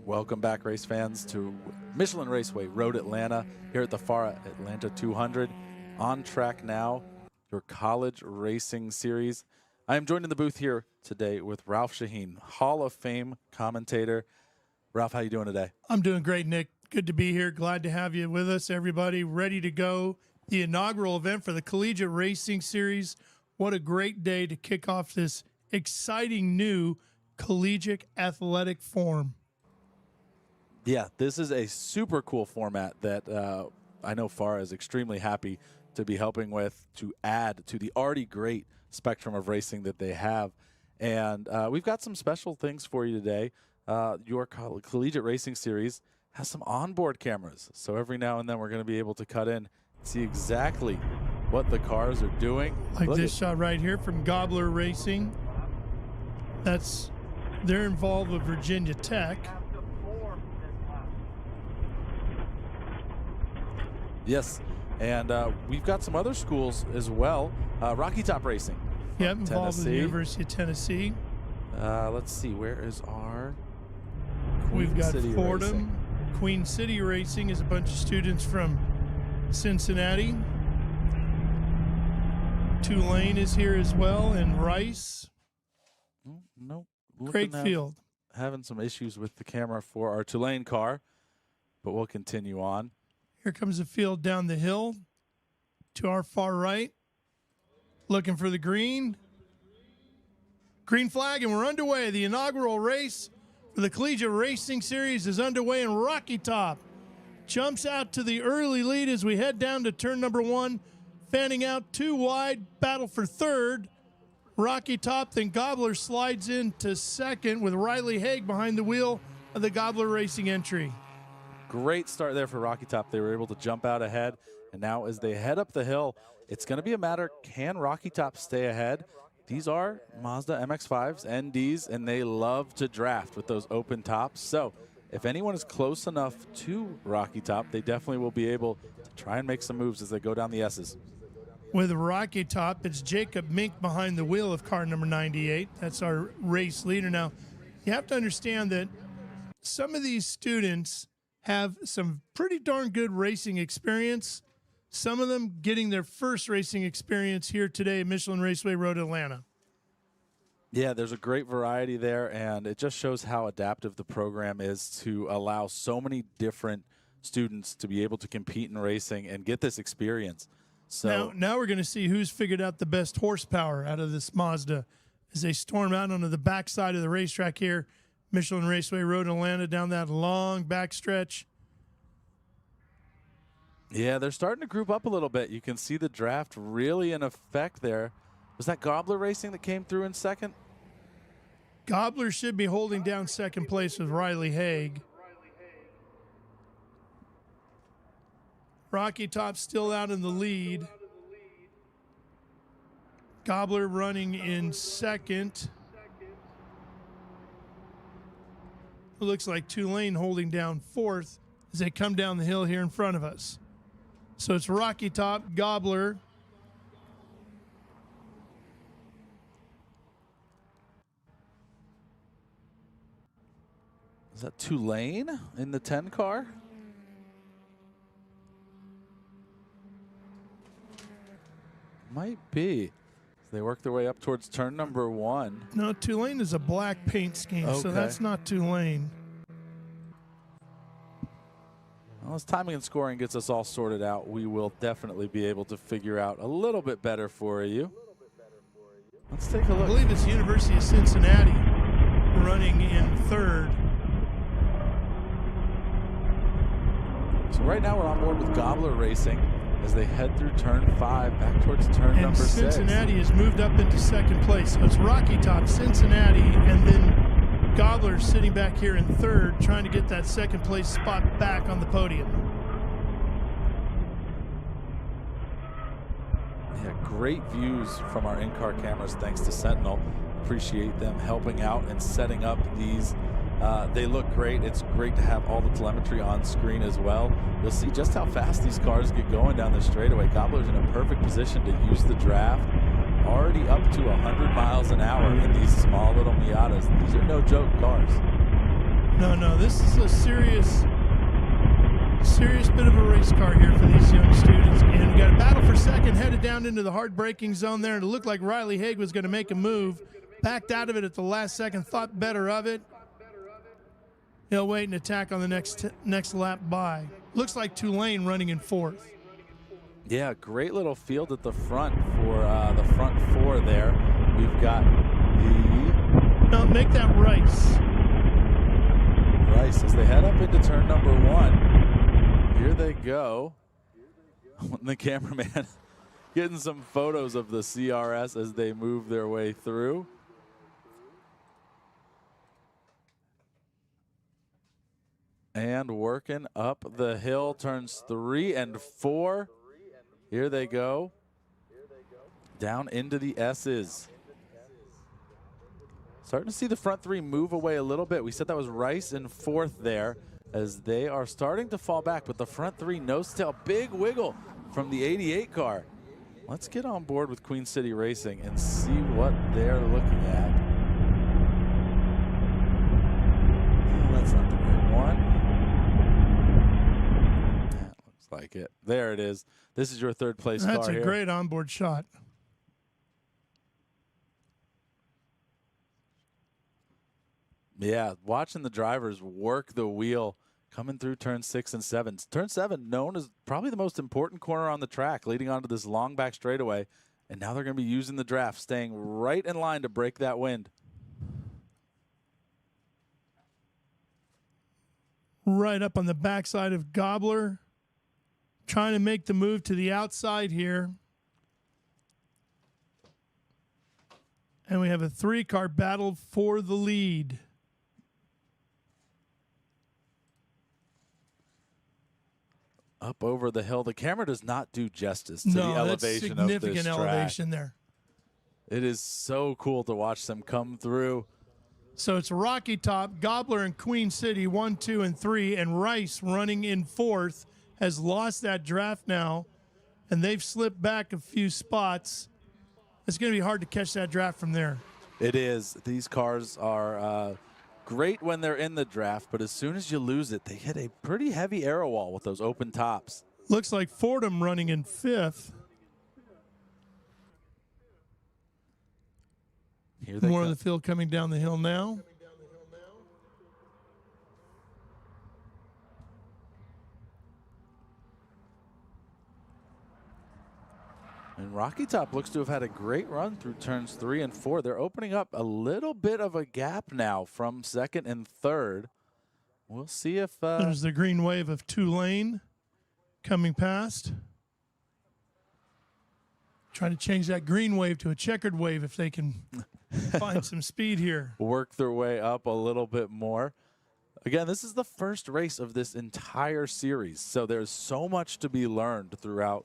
Welcome back, race fans, to Michelin Raceway Road Atlanta here at the FARA Atlanta 200. On track now, your college racing series. I am joined in the booth here today with Ralph Shaheen, Hall of Fame commentator. Ralph, how you doing today? I'm doing great, Nick. Good to be here. Glad to have you with us, everybody. Ready to go. The inaugural event for the Collegiate Racing Series. What a great day to kick off this exciting new collegiate athletic form. Yeah, this is a super cool format that I know FARA is extremely happy to be helping with, to add to the already great spectrum of racing that they have. And we've got some special things for you today. Your Collegiate Racing Series has some onboard cameras. So every now and then we're going to be able to cut in and see exactly what the cars are doing. Like this shot right here from Gobbler Racing. They're involved with Virginia Tech. Yes, and we've got some other schools as well. Rocky Top Racing. Yep, involved with the University of Tennessee. Let's see, where is our We've got City Fordham. Racing? Queen City Racing is a bunch of students from Cincinnati. Tulane is here as well, and Rice. Nope. Great field. Having some issues with the camera for our Tulane car, but we'll continue on. Here comes the field down the hill to our far right. Looking for the green. Green flag, and we're underway. The inaugural race for the Collegiate Racing Series is underway, and Rocky Top jumps out to the early lead as we head down to turn number one. Fanning out too wide, battle for third. Rocky Top, then Gobbler slides into second with Riley Haig behind the wheel of the Gobbler Racing entry. Great start there for Rocky Top. They were able to jump out ahead, and now as they head up the hill, it's going to be a matter, can Rocky Top stay ahead? These are Mazda MX-5s, NDs, and they love to draft with those open tops. So if anyone is close enough to Rocky Top, they definitely will be able to try and make some moves as they go down the S's. With Rocky Top, it's Jacob Mink behind the wheel of car number 98. That's our race leader. Now, you have to understand that some of these students have some pretty darn good racing experience. Some of them getting their first racing experience here today at Michelin Raceway Road Atlanta. Yeah, there's a great variety there, and it just shows how adaptive the program is to allow so many different students to be able to compete in racing and get this experience. So now we're going to see who's figured out the best horsepower out of this Mazda as they storm out onto the backside of the racetrack here. Michelin Raceway Road Atlanta down that long backstretch. Yeah, they're starting to group up a little bit. You can see the draft really in effect there. Was that Gobbler Racing that came through in second? Gobbler should be holding down second place with Riley Haig. Rocky Top still out in the lead. Gobbler running in second. It looks like Tulane holding down fourth as they come down the hill here in front of us. So it's Rocky Top, Gobbler. Is that Tulane in the 10 car? Might be. They work their way up towards turn number one. No, Tulane is a black paint scheme, so that's not Tulane. Well, as timing and scoring gets us all sorted out, we will definitely be able to figure out a little bit better for you. Let's take a look. I believe it's the University of Cincinnati running in third. So right now we're on board with Gobbler Racing as they head through turn 5 back towards turn number 6. Cincinnati has moved up into second place. So it's Rocky Top, Cincinnati, and then Gobbler sitting back here in third, trying to get that second place spot back on the podium. Yeah, great views from our in-car cameras thanks to Sentinel. Appreciate them helping out and setting up these. They look great. It's great to have all the telemetry on screen as well. You'll see just how fast these cars get going down the straightaway. Gobbler's in a perfect position to use the draft. Already up to 100 miles an hour in these small little Miatas. These are no joke cars. No, this is a serious bit of a race car here for these young students. And we got a battle for second, headed down into the hard braking zone there. And it looked like Riley Haig was going to make a move. Backed out of it at the last second, thought better of it. He'll wait and attack on the next lap by. Looks like Tulane running in fourth. Yeah, great little field at the front for the front four there. We've got No, make that Rice. Rice as they head up into turn number one. Here they go. The cameraman getting some photos of the CRS as they move their way through. And working up the hill, turns 3 and 4. Here they go. Down into the S's. Starting to see the front three move away a little bit. We said that was Rice in fourth there as they are starting to fall back, but the front three nose to tail, big wiggle from the 88 car. Let's get on board with Queen City Racing and see what they're looking at. Oh, that's not the right one. That looks like it. There it is. This is your third place car here. That's a great onboard shot. Yeah, watching the drivers work the wheel coming through turn 6 and 7. Turn 7 known as probably the most important corner on the track, leading onto this long back straightaway. And now they're going to be using the draft, staying right in line to break that wind. Right up on the backside of Gobbler. Trying to make the move to the outside here. And we have a 3-car battle for the lead. Up over the hill. The camera does not do justice to the elevation of this track. Significant elevation there. It is so cool to watch them come through. So it's Rocky Top, Gobbler, and Queen City 1, 2, and 3, and Rice running in fourth has lost that draft now, and they've slipped back a few spots. It's going to be hard to catch that draft from there. It is. These cars are great when they're in the draft, but as soon as you lose it, they hit a pretty heavy arrow wall with those open tops. Looks like Fordham running in fifth. Here they More go. of the field coming down the hill now. And Rocky Top looks to have had a great run through turns 3 and 4. They're opening up a little bit of a gap now from second and third. We'll see if... There's the green wave of Tulane coming past. Trying to change that green wave to a checkered wave if they can find some speed here. Work their way up a little bit more. Again, this is the first race of this entire series, so there's so much to be learned throughout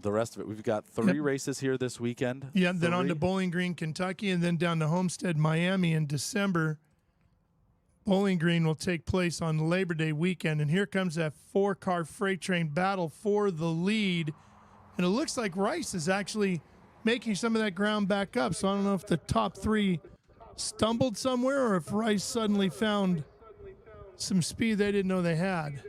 the rest of it. We've got 3 races here this weekend. Yeah, then on to Bowling Green, Kentucky, and then down to Homestead, Miami in December. Bowling Green will take place on Labor Day weekend, and here comes that 4-car freight train battle for the lead. And it looks like Rice is actually making some of that ground back up, so I don't know if the top 3 stumbled somewhere or if Rice suddenly found some speed they didn't know they had.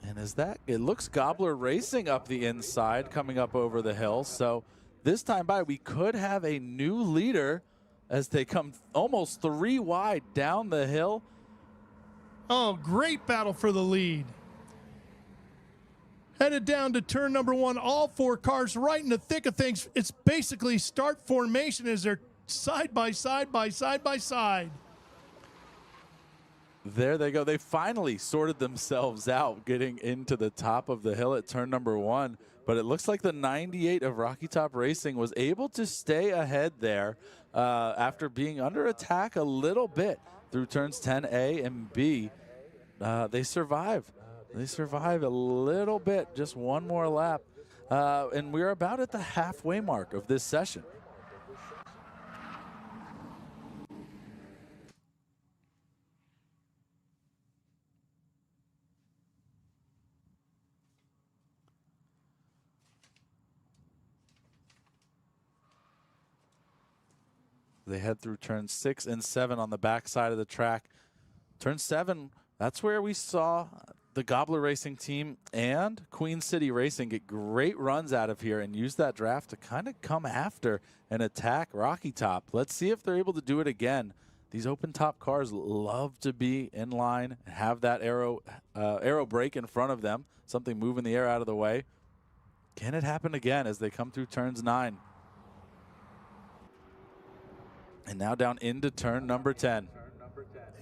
And as that, it looks Gobbler racing up the inside, coming up over the hill. So this time by, we could have a new leader as they come almost 3 wide down the hill. Oh, great battle for the lead. Headed down to turn number 1, all 4 cars right in the thick of things. It's basically start formation as they're side by side by side by side. There they go. They finally sorted themselves out getting into the top of the hill at turn number 1. But it looks like the 98 of Rocky Top Racing was able to stay ahead there after being under attack a little bit through turns 10A and B. They survive. They survive a little bit, just one more lap. And we're about at the halfway mark of this session. They head through turns 6 and 7 on the back side of the track. Turn 7, that's where we saw the Gobbler Racing team and Queen City Racing get great runs out of here and use that draft to kind of come after and attack Rocky Top. Let's see if they're able to do it again. These open top cars love to be in line and have that aero brake in front of them, something moving the air out of the way. Can it happen again as they come through turns 9? And now down into turn number 10.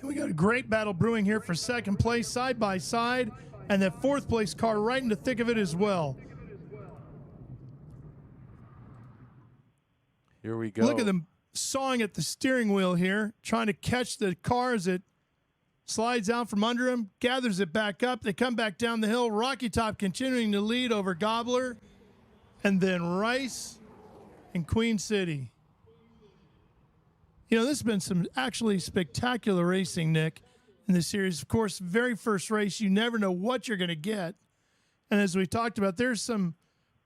We got a great battle brewing here for second place, side by side, and that fourth place car right in the thick of it as well. Here we go. Look at them sawing at the steering wheel here, trying to catch the car as it slides out from under him, gathers it back up. They come back down the hill. Rocky Top continuing to lead over Gobbler, and then Rice and Queen City. You know, this has been some actually spectacular racing, Nick, in this series. Of course, very first race, you never know what you're going to get. And as we talked about, there's some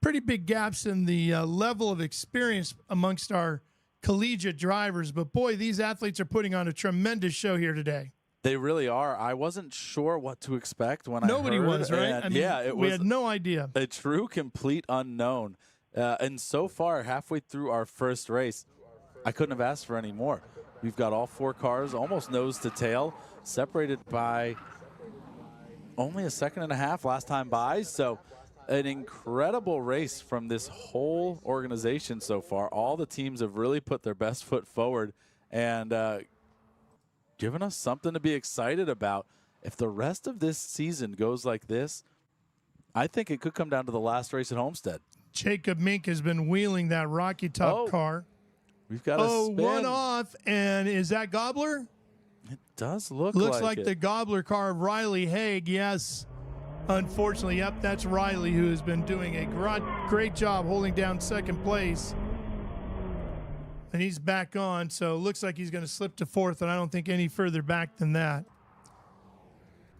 pretty big gaps in the level of experience amongst our collegiate drivers. But, boy, these athletes are putting on a tremendous show here today. They really are. I wasn't sure what to expect when Nobody I heard. was, right? And I mean, yeah, we had no idea. A true, complete unknown. And so far, halfway through our first race, I couldn't have asked for any more. We've got all 4 cars almost nose to tail, separated by only a second and a half last time by. So an incredible race from this whole organization so far. All the teams have really put their best foot forward and given us something to be excited about. If the rest of this season goes like this, I think it could come down to the last race at Homestead. Jacob Mink has been wheeling that Rocky Top car. We've got a spin. One off, and is that Gobbler? It does look like it. The Gobbler car of Riley Haig, yes. Unfortunately, yep, that's Riley, who has been doing a great job holding down second place. And he's back on, so looks like he's going to slip to fourth, and I don't think any further back than that.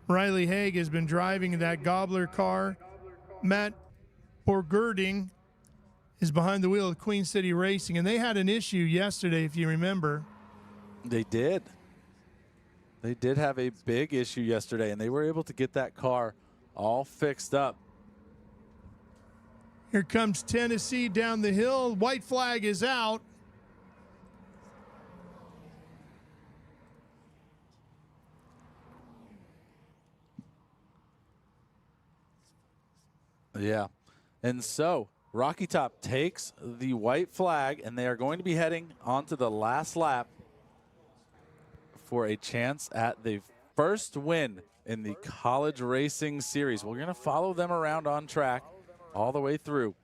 Riley Haig has been driving that Gobbler car. Matt Borgerding is behind the wheel of Queen City Racing, and they had an issue yesterday, if you remember. They did. They did have a big issue yesterday, and they were able to get that car all fixed up. Here comes Tennessee down the hill. White flag is out. Yeah. And so Rocky Top takes the white flag, and they are going to be heading onto the last lap for a chance at the first win in the College Racing Series. We're going to follow them around on track all the way through.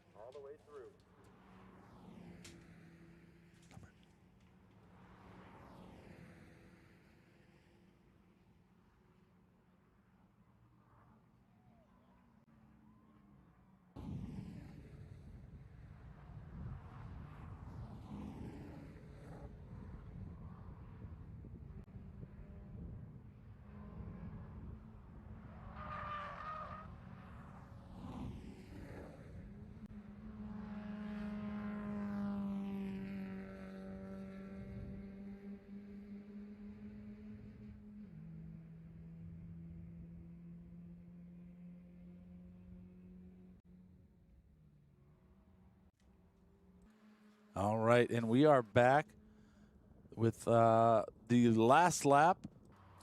All right, and we are back with the last lap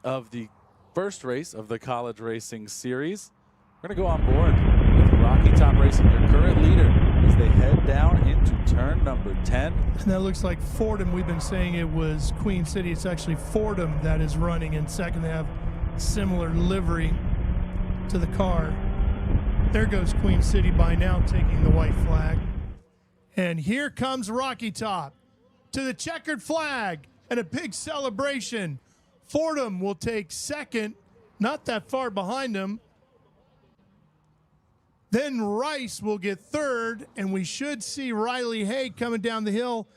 of the first race of the College Racing Series. We're going to go on board with Rocky Top Racing, your current leader, as they head down into turn number 10. And that looks like Fordham. We've been saying it was Queen City. It's actually Fordham that is running in second. They have similar livery to the car. There goes Queen City by now, taking the white flag. And here comes Rocky Top to the checkered flag and a big celebration. Fordham will take second, not that far behind him. Then Rice will get third, and we should see Riley Haig coming down the hill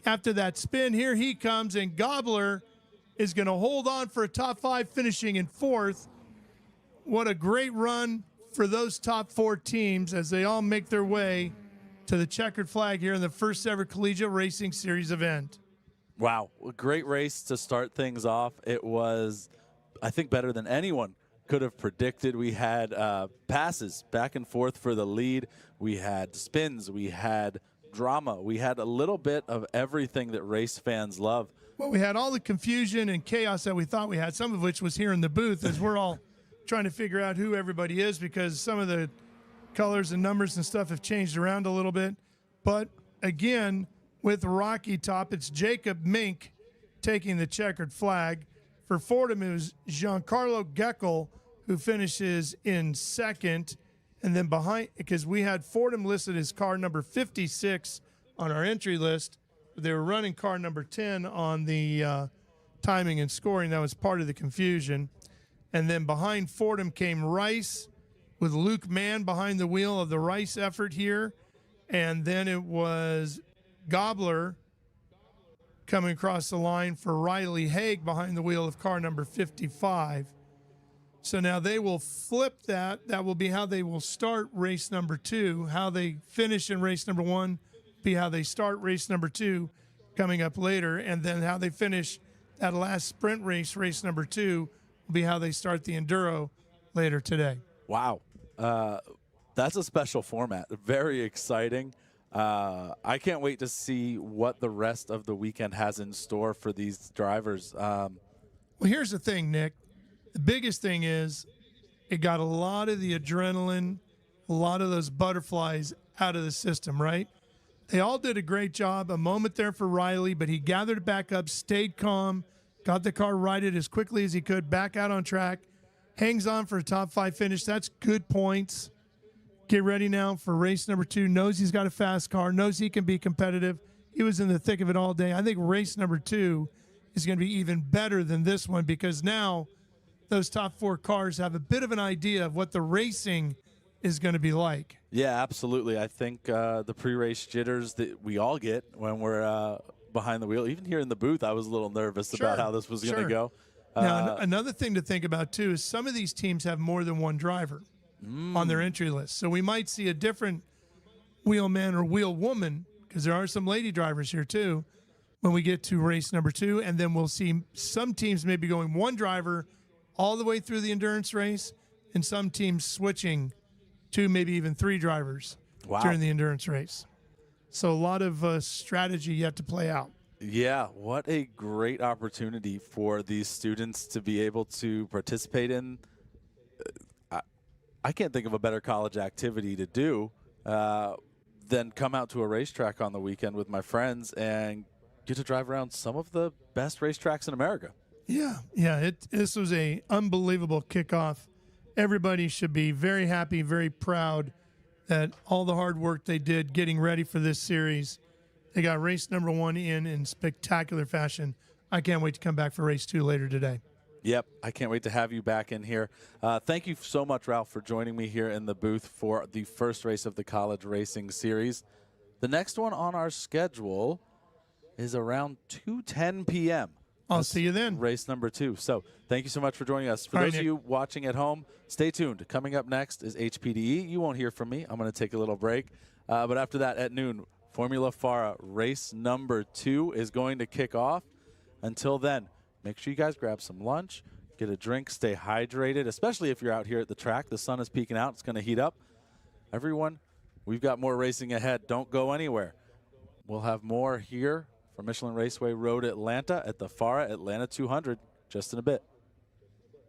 after that spin. Here he comes, and Gobbler is going to hold on for a top 5, finishing in fourth. What a great run for those top 4 teams as they all make their way to the checkered flag here in the first ever Collegiate Racing Series event. Wow, a great race to start things off. It was, I think, better than anyone could have predicted. We had passes back and forth for the lead. We had spins. We had drama. We had a little bit of everything that race fans love. Well, we had all the confusion and chaos that we thought we had, some of which was here in the booth as we're all trying to figure out who everybody is because some of the colors and numbers and stuff have changed around a little bit. But again, with Rocky Top, it's Jacob Mink taking the checkered flag. For Fordham, it was Giancarlo Geckel who finishes in second. And then behind, because we had Fordham listed as car number 56 on our entry list, but they were running car number 10 on the timing and scoring. That was part of the confusion. And then behind Fordham came Rice with Luke Mann behind the wheel of the Rice effort here. And then it was Gobler coming across the line for Riley Haig behind the wheel of car number 55. So now they will flip that. That will be how they will start race number 2. How they finish in race number 1 be how they start race number 2 coming up later. And then how they finish that last sprint race, race number 2, will be how they start the Enduro later today. Wow. That's a special format. Very exciting. I can't wait to see what the rest of the weekend has in store for these drivers. Well, here's the thing, Nick. The biggest thing is it got a lot of the adrenaline, a lot of those butterflies out of the system, right? They all did a great job. A moment there for Riley, but he gathered it back up, stayed calm, got the car righted as quickly as he could, back out on track, hangs on for a top 5 finish. That's good points. Get ready now for race number 2. Knows he's got a fast car, knows he can be competitive. He was in the thick of it all day. I think race number 2 is going to be even better than this one because now those top 4 cars have a bit of an idea of what the racing is going to be like. Yeah, absolutely. I think the pre-race jitters that we all get when we're behind the wheel, even here in the booth, I was a little nervous about how this was going to go. Now, another thing to think about, too, is some of these teams have more than one driver on their entry list. So we might see a different wheelman or wheelwoman, because there are some lady drivers here, too, when we get to race number 2. And then we'll see some teams maybe going one driver all the way through the endurance race, and some teams switching 2, maybe even 3 drivers during the endurance race. So a lot of strategy yet to play out. Yeah, what a great opportunity for these students to be able to participate in. I can't think of a better college activity to do than come out to a racetrack on the weekend with my friends and get to drive around some of the best racetracks in America. Yeah. This was a unbelievable kickoff. Everybody should be very happy, very proud that all the hard work they did getting ready for this series. They got race number 1 in spectacular fashion. I can't wait to come back for race 2 later today. Yep, I can't wait to have you back in here. Thank you so much, Ralph, for joining me here in the booth for the first race of the College Racing Series. The next one on our schedule is around 2:10 p.m. I'll see you then. Race number 2. So thank you so much for joining us. For those of you watching at home, stay tuned. Coming up next is HPDE. You won't hear from me. I'm going to take a little break. But after that, at noon, Formula FARA race number 2 is going to kick off. Until then, make sure you guys grab some lunch, get a drink, stay hydrated, especially if you're out here at the track. The sun is peeking out. It's going to heat up. Everyone, we've got more racing ahead. Don't go anywhere. We'll have more here from Michelin Raceway Road Atlanta at the FARA Atlanta 200 just in a bit.